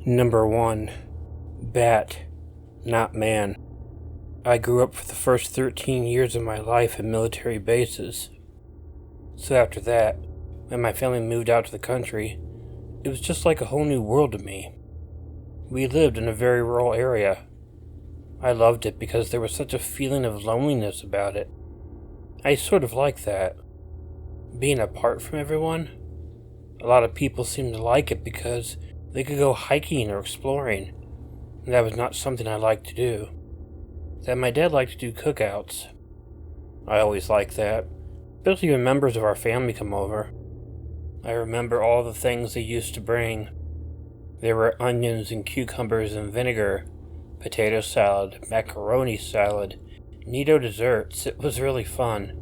Number 1. Bat, not man. I grew up for the first 13 years of my life in military bases. So after that, when my family moved out to the country, it was just like a whole new world to me. We lived in a very rural area. I loved it because there was such a feeling of loneliness about it. I sort of liked that. Being apart from everyone. A lot of people seemed to like it because they could go hiking or exploring, and that was not something I liked to do. That my dad liked to do cookouts. I always liked that, especially when members of our family come over. I remember all the things they used to bring. There were onions and cucumbers and vinegar, potato salad, macaroni salad, neato desserts. It was really fun.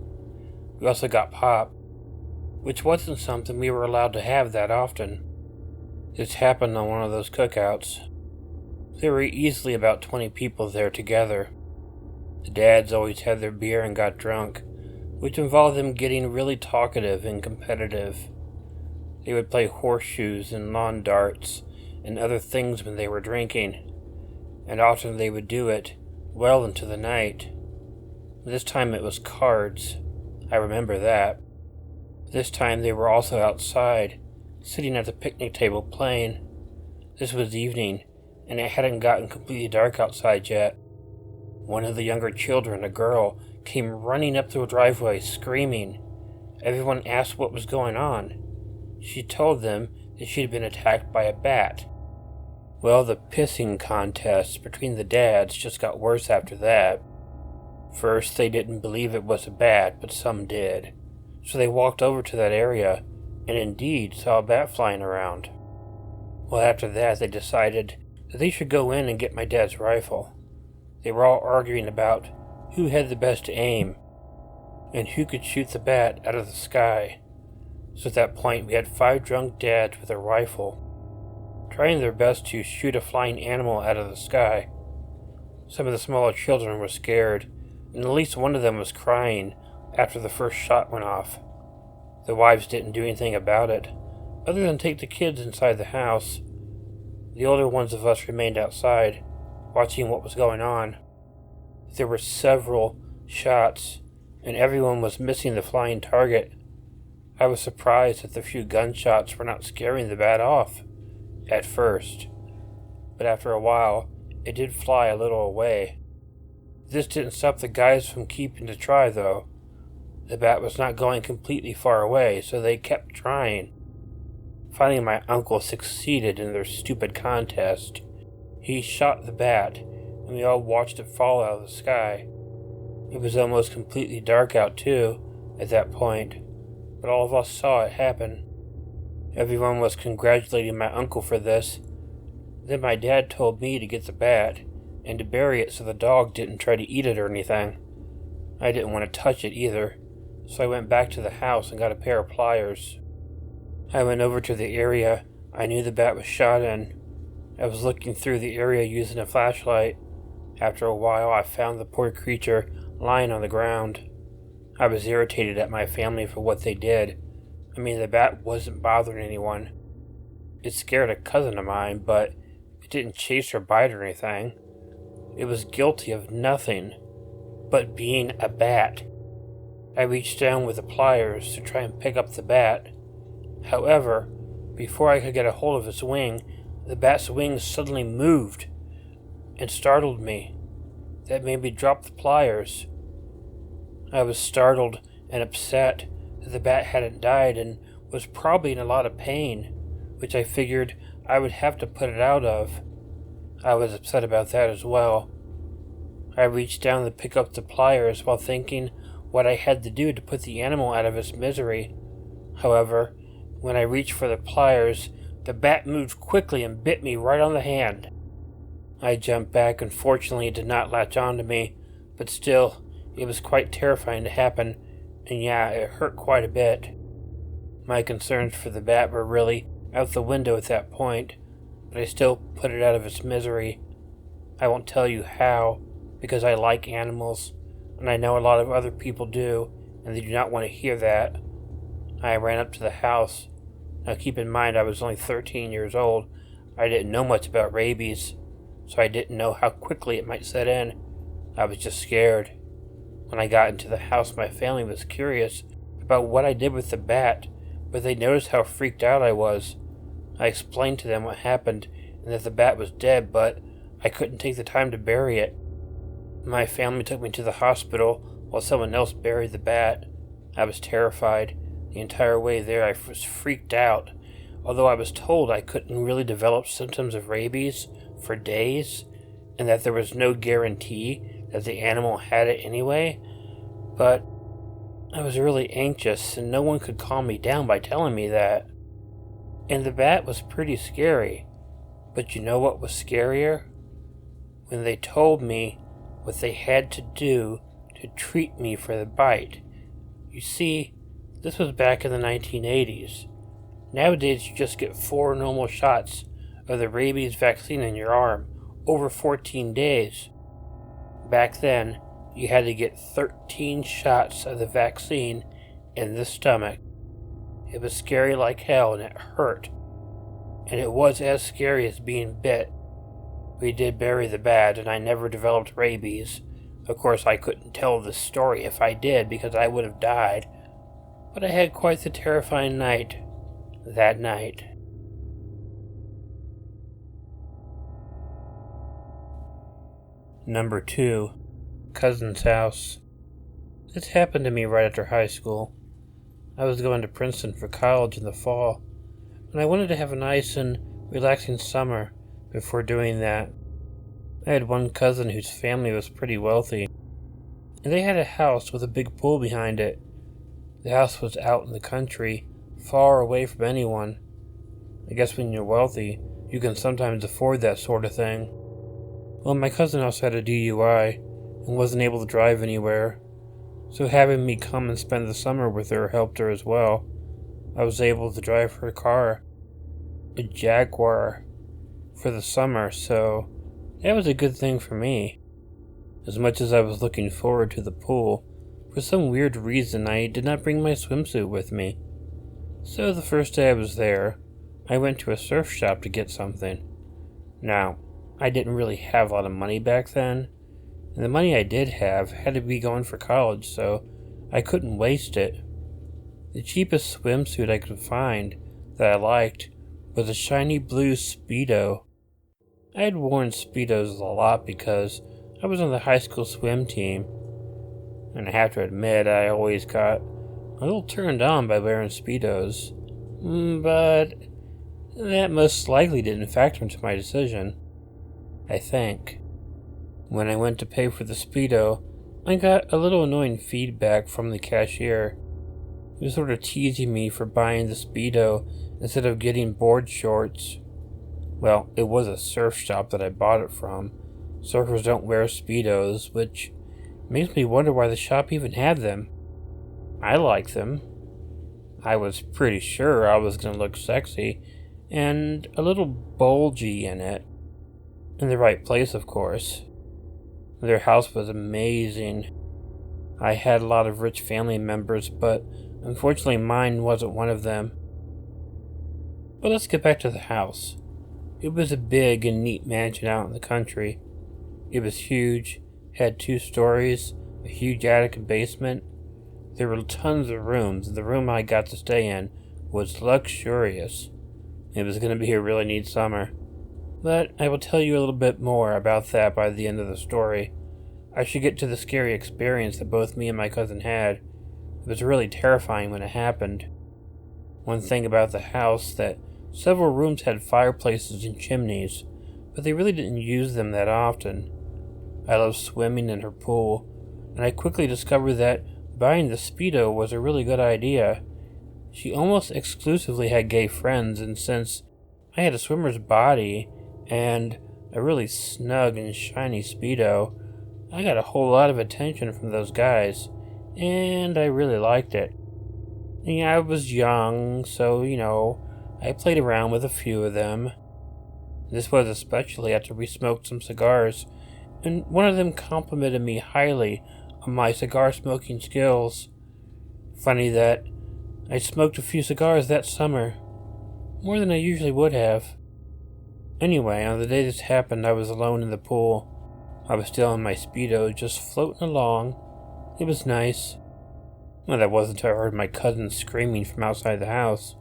We also got pop, which wasn't something we were allowed to have that often. This happened on one of those cookouts. There were easily about 20 people there together. The dads always had their beer and got drunk, which involved them getting really talkative and competitive. They would play horseshoes and lawn darts and other things when they were drinking, and often they would do it well into the night. This time it was cards. I remember that. This time they were also outside, sitting at the picnic table playing. This was evening, and it hadn't gotten completely dark outside yet. One of the younger children, a girl, came running up the driveway screaming. Everyone asked what was going on. She told them that she had been attacked by a bat. Well, the pissing contest between the dads just got worse after that. First, they didn't believe it was a bat, but some did. So they walked over to that area and indeed saw a bat flying around. Well, after that, they decided that they should go in and get my dad's rifle. They were all arguing about who had the best aim and who could shoot the bat out of the sky. So at that point, we had 5 drunk dads with a rifle, trying their best to shoot a flying animal out of the sky. Some of the smaller children were scared, and at least one of them was crying after the first shot went off. The wives didn't do anything about it, other than take the kids inside the house. The older ones of us remained outside, watching what was going on. There were several shots, and everyone was missing the flying target. I was surprised that the few gunshots were not scaring the bat off, at first. But after a while, it did fly a little away. This didn't stop the guys from keeping to try, though. The bat was not going completely far away, so they kept trying. Finally, my uncle succeeded in their stupid contest. He shot the bat, and we all watched it fall out of the sky. It was almost completely dark out, too, at that point, but all of us saw it happen. Everyone was congratulating my uncle for this. Then my dad told me to get the bat, and to bury it so the dog didn't try to eat it or anything. I didn't want to touch it either, so I went back to the house and got a pair of pliers. I went over to the area I knew the bat was shot in. I was looking through the area using a flashlight. After a while, I found the poor creature lying on the ground. I was irritated at my family for what they did. I mean, the bat wasn't bothering anyone. It scared a cousin of mine, but it didn't chase or bite or anything. It was guilty of nothing but being a bat. I reached down with the pliers to try and pick up the bat. However, before I could get a hold of its wing, the bat's wings suddenly moved and startled me. That made me drop the pliers. I was startled and upset that the bat hadn't died and was probably in a lot of pain, which I figured I would have to put it out of. I was upset about that as well. I reached down to pick up the pliers while thinking what I had to do to put the animal out of its misery. However, when I reached for the pliers, the bat moved quickly and bit me right on the hand. I jumped back and fortunately it did not latch on to me, but still, it was quite terrifying to happen, and yeah, it hurt quite a bit. My concerns for the bat were really out the window at that point, but I still put it out of its misery. I won't tell you how, because I like animals, and I know a lot of other people do, and they do not want to hear that. I ran up to the house. Now keep in mind I was only 13 years old. I didn't know much about rabies, so I didn't know how quickly it might set in. I was just scared. When I got into the house, my family was curious about what I did with the bat, but they noticed how freaked out I was. I explained to them what happened and that the bat was dead, but I couldn't take the time to bury it. My family took me to the hospital while someone else buried the bat. I was terrified. The entire way there, I was freaked out. Although I was told I couldn't really develop symptoms of rabies for days, and that there was no guarantee that the animal had it anyway, but I was really anxious, and no one could calm me down by telling me that. And the bat was pretty scary. But you know what was scarier? When they told me what they had to do to treat me for the bite. You see, this was back in the 1980s. Nowadays you just get 4 normal shots of the rabies vaccine in your arm over 14 days. Back then, you had to get 13 shots of the vaccine in the stomach. It was scary like hell and it hurt. And it was as scary as being bit. We did bury the bat and I never developed rabies. Of course, I couldn't tell this story if I did because I would have died. But I had quite the terrifying night that night. Number 2. Cousin's house. This happened to me right after high school. I was going to Princeton for college in the fall, and I wanted to have a nice and relaxing summer before doing that. I had one cousin whose family was pretty wealthy, and they had a house with a big pool behind it. The house was out in the country, far away from anyone. I guess when you're wealthy, you can sometimes afford that sort of thing. Well, my cousin also had a DUI and wasn't able to drive anywhere, so having me come and spend the summer with her helped her as well. I was able to drive her car, a Jaguar, for the summer, so that was a good thing for me. As much as I was looking forward to the pool, for some weird reason I did not bring my swimsuit with me. So the first day I was there, I went to a surf shop to get something. Now, I didn't really have a lot of money back then, and the money I did have had to be going for college, so I couldn't waste it. The cheapest swimsuit I could find that I liked was a shiny blue Speedo. I had worn Speedos a lot because I was on the high school swim team, and I have to admit I always got a little turned on by wearing Speedos, but that most likely didn't factor into my decision, I think. When I went to pay for the Speedo, I got a little annoying feedback from the cashier. He was sort of teasing me for buying the Speedo instead of getting board shorts. Well, it was a surf shop that I bought it from. Surfers don't wear Speedos, which makes me wonder why the shop even had them. I like them. I was pretty sure I was going to look sexy and a little bulgy in it. In the right place, of course. Their house was amazing. I had a lot of rich family members, but unfortunately mine wasn't one of them. But let's get back to the house. It was a big and neat mansion out in the country. It was huge, had 2 stories, a huge attic and basement. There were tons of rooms, and the room I got to stay in was luxurious. It was going to be a really neat summer. But I will tell you a little bit more about that by the end of the story. I should get to the scary experience that both me and my cousin had. It was really terrifying when it happened. One thing about the house that several rooms had fireplaces and chimneys, but they really didn't use them that often. I loved swimming in her pool, and I quickly discovered that buying the Speedo was a really good idea. She almost exclusively had gay friends, and since I had a swimmer's body and a really snug and shiny Speedo, I got a whole lot of attention from those guys, and I really liked it. Yeah, I was young, so, I played around with a few of them. This was especially after we smoked some cigars, and one of them complimented me highly on my cigar smoking skills. Funny that I smoked a few cigars that summer, more than I usually would have. Anyway, on the day this happened, I was alone in the pool. I was still in my Speedo, just floating along. It was nice. Well, that wasn't until I heard my cousin screaming from outside the house.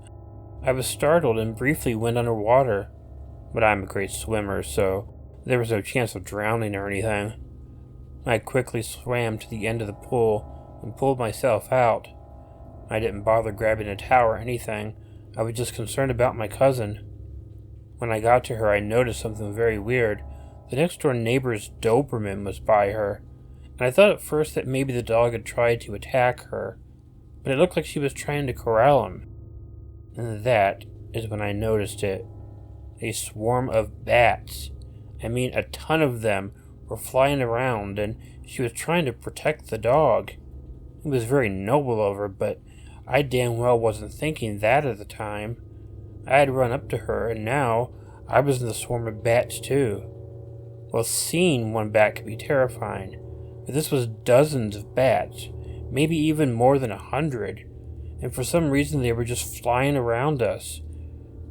I was startled and briefly went underwater, but I'm a great swimmer, so there was no chance of drowning or anything. I quickly swam to the end of the pool and pulled myself out. I didn't bother grabbing a towel or anything. I was just concerned about my cousin. When I got to her, I noticed something very weird. The next-door neighbor's Doberman was by her, and I thought at first that maybe the dog had tried to attack her, but it looked like she was trying to corral him. And that is when I noticed it. A swarm of bats. I mean, a ton of them were flying around, and she was trying to protect the dog. It was very noble of her, but I damn well wasn't thinking that at the time. I had run up to her, and now I was in the swarm of bats too. Well, seeing one bat could be terrifying, but this was dozens of bats, maybe even more than 100, and for some reason they were just flying around us.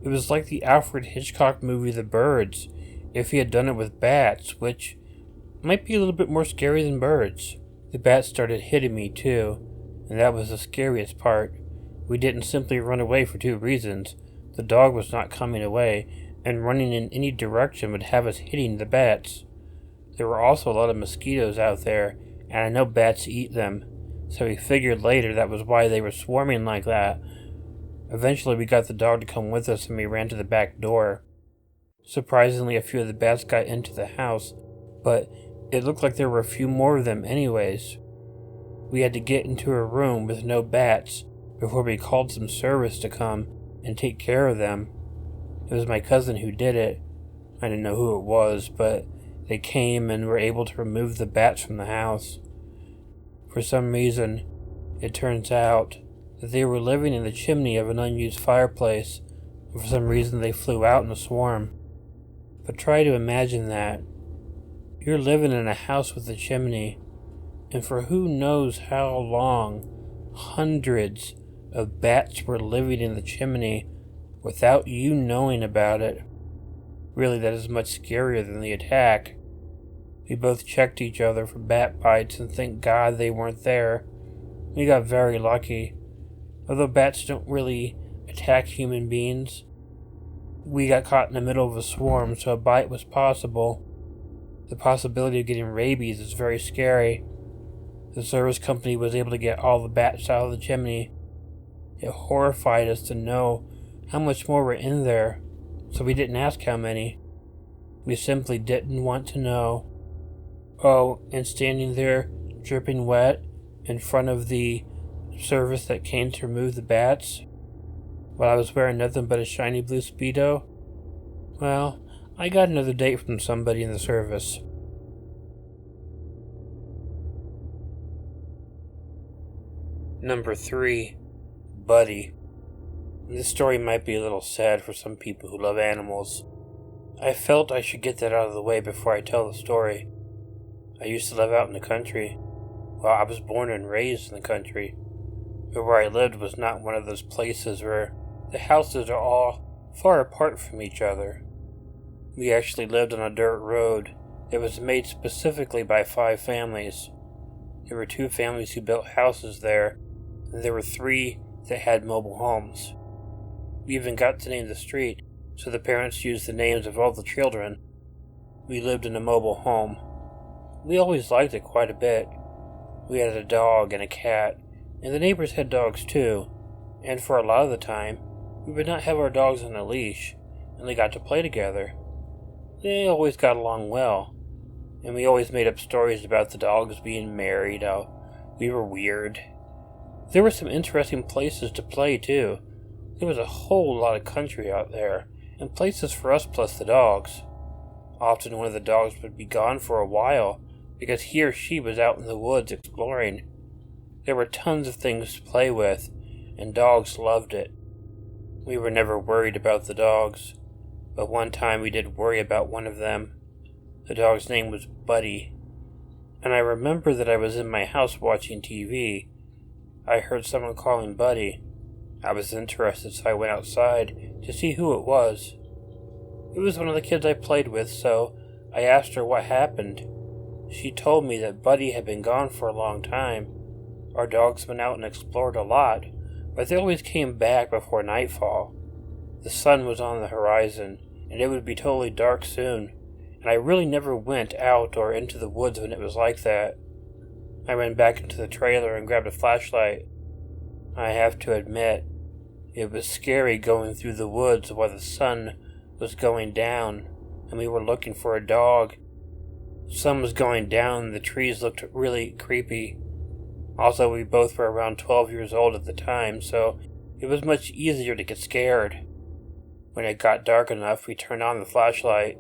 It was like the Alfred Hitchcock movie The Birds, if he had done it with bats, which might be a little bit more scary than birds. The bats started hitting me too, and that was the scariest part. We didn't simply run away for two reasons. The dog was not coming away, and running in any direction would have us hitting the bats. There were also a lot of mosquitoes out there, and I know bats eat them, so we figured later that was why they were swarming like that. Eventually we got the dog to come with us and we ran to the back door. Surprisingly, a few of the bats got into the house, but it looked like there were a few more of them anyways. We had to get into a room with no bats before we called some service to come and take care of them. It was my cousin who did it. I didn't know who it was, but they came and were able to remove the bats from the house. For some reason, it turns out that they were living in the chimney of an unused fireplace, and for some reason they flew out in a swarm. But try to imagine that. You're living in a house with a chimney, and for who knows how long, hundreds of bats were living in the chimney without you knowing about it. Really, that is much scarier than the attack. We both checked each other for bat bites and thank God they weren't there. We got very lucky. Although bats don't really attack human beings, we got caught in the middle of a swarm, so a bite was possible. The possibility of getting rabies is very scary. The service company was able to get all the bats out of the chimney. It horrified us to know how much more were in there, so we didn't ask how many. We simply didn't want to know. Oh, and standing there, dripping wet, in front of the service that came to remove the bats, while I was wearing nothing but a shiny blue Speedo, well, I got another date from somebody in the service. Number 3. Buddy. This story might be a little sad for some people who love animals. I felt I should get that out of the way before I tell the story. I used to live out in the country. Well, I was born and raised in the country, but where I lived was not one of those places where the houses are all far apart from each other. We actually lived on a dirt road that was made specifically by 5 families. There were 2 families who built houses there, and there were 3 that had mobile homes. We even got to name the street, so the parents used the names of all the children. We lived in a mobile home. We always liked it quite a bit. We had a dog and a cat, and the neighbors had dogs too, and for a lot of the time, we would not have our dogs on a leash, and they got to play together. They always got along well, and we always made up stories about the dogs being married, how we were weird. There were some interesting places to play too. There was a whole lot of country out there, and places for us plus the dogs. Often one of the dogs would be gone for a while, because he or she was out in the woods exploring. There were tons of things to play with, and dogs loved it. We were never worried about the dogs, but one time we did worry about one of them. The dog's name was Buddy, and I remember that I was in my house watching TV. I heard someone calling Buddy. I was interested, so I went outside to see who it was. It was one of the kids I played with, so I asked her what happened. She told me that Buddy had been gone for a long time. Our dogs went out and explored a lot, but they always came back before nightfall. The sun was on the horizon, and it would be totally dark soon, and I really never went out or into the woods when it was like that. I ran back into the trailer and grabbed a flashlight. I have to admit, it was scary going through the woods while the sun was going down, and we were looking for a dog. The sun was going down and the trees looked really creepy. Also, we both were around 12 years old at the time, so it was much easier to get scared. When it got dark enough, we turned on the flashlight.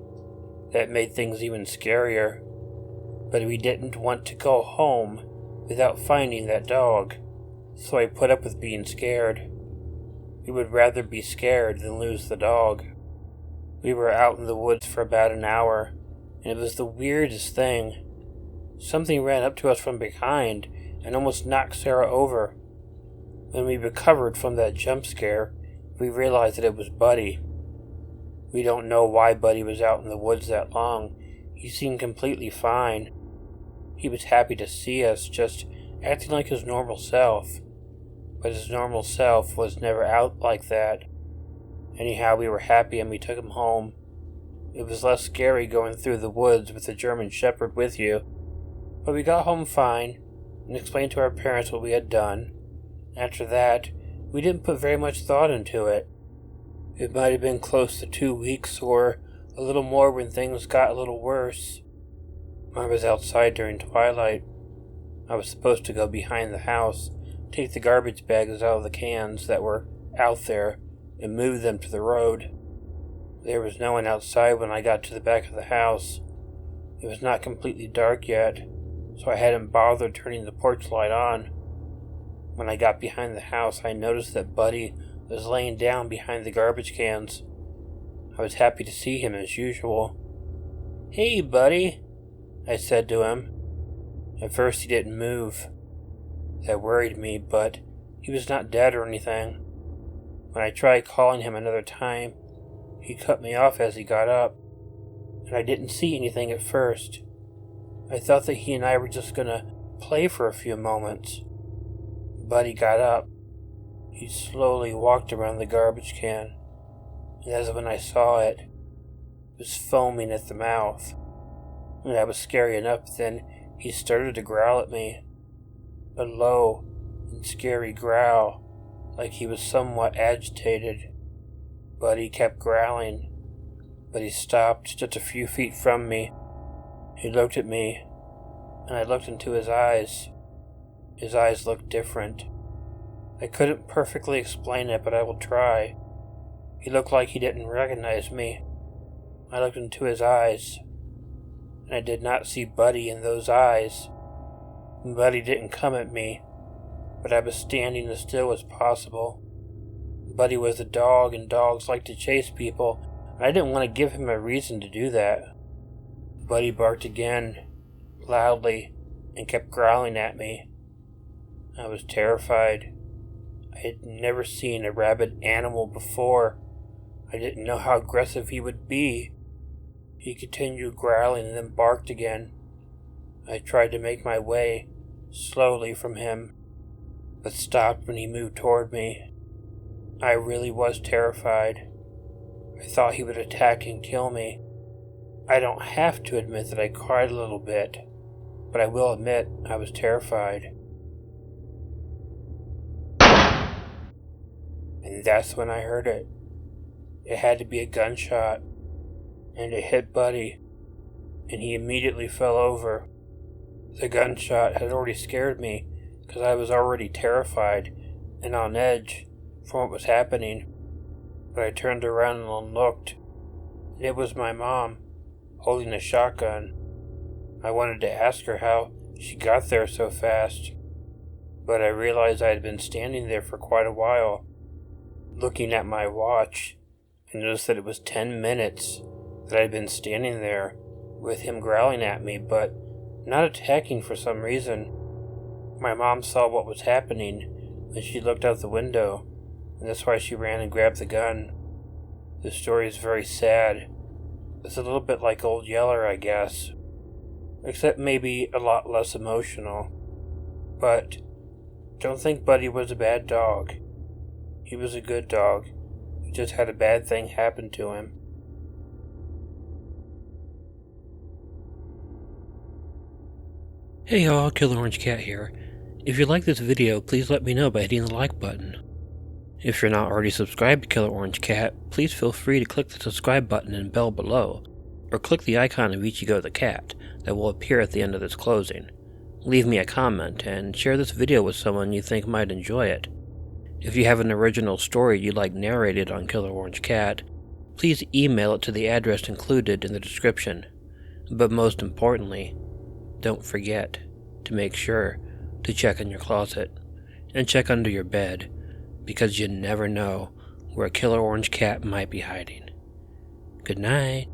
That made things even scarier. But we didn't want to go home without finding that dog, so I put up with being scared. We would rather be scared than lose the dog. We were out in the woods for about an hour, and it was the weirdest thing. Something ran up to us from behind and almost knocked Sarah over. When we recovered from that jump scare, we realized that it was Buddy. We don't know why Buddy was out in the woods that long. He seemed completely fine. He was happy to see us, just acting like his normal self. But his normal self was never out like that. Anyhow, we were happy and we took him home. It was less scary going through the woods with a German Shepherd with you. But we got home fine and explained to our parents what we had done. After that, we didn't put very much thought into it. It might have been close to 2 weeks or a little more when things got a little worse. I was outside during twilight. I was supposed to go behind the house, take the garbage bags out of the cans that were out there, and move them to the road. There was no one outside when I got to the back of the house. It was not completely dark yet, so I hadn't bothered turning the porch light on. When I got behind the house, I noticed that Buddy was laying down behind the garbage cans. I was happy to see him as usual. "Hey, Buddy," I said to him. At first he didn't move. That worried me, but he was not dead or anything. When I tried calling him another time, he cut me off as he got up, and I didn't see anything at first. I thought that he and I were just gonna play for a few moments. Buddy got up. He slowly walked around the garbage can, and as when I saw it, it was foaming at the mouth. And that was scary enough. Then he started to growl at me, a low and scary growl, like he was somewhat agitated. Buddy kept growling, but he stopped just a few feet from me. He looked at me, and I looked into his eyes. His eyes looked different. I couldn't perfectly explain it, but I will try. He looked like he didn't recognize me. I looked into his eyes, and I did not see Buddy in those eyes. Buddy didn't come at me, but I was standing as still as possible. Buddy was a dog, and dogs like to chase people, and I didn't want to give him a reason to do that. Buddy barked again, loudly, and kept growling at me. I was terrified. I had never seen a rabid animal before. I didn't know how aggressive he would be. He continued growling and then barked again. I tried to make my way slowly from him, but stopped when he moved toward me. I really was terrified. I thought he would attack and kill me. I don't have to admit that I cried a little bit, but I will admit I was terrified. And that's when I heard it. It had to be a gunshot, and it hit Buddy, and he immediately fell over. The gunshot had already scared me, because I was already terrified and on edge from what was happening. But I turned around and looked, and it was my mom, holding a shotgun. I wanted to ask her how she got there so fast, but I realized I had been standing there for quite a while. Looking at my watch, I noticed that it was 10 minutes that I had been standing there with him growling at me, but not attacking for some reason. My mom saw what was happening when she looked out the window, and that's why she ran and grabbed the gun. The story is very sad, It's a little bit like Old Yeller, I guess. Except maybe a lot less emotional. But don't think Buddy was a bad dog. He was a good dog. He just had a bad thing happen to him. Hey y'all, Killer Orange Cat here. If you like this video, please let me know by hitting the like button. If you're not already subscribed to Killer Orange Cat, please feel free to click the subscribe button and bell below, or click the icon of Ichigo the cat that will appear at the end of this closing. Leave me a comment, and share this video with someone you think might enjoy it. If you have an original story you'd like narrated on Killer Orange Cat, please email it to the address included in the description. But most importantly, don't forget to make sure to check in your closet and check under your bed, because you never know where a Killer Orange Cat might be hiding. Good night.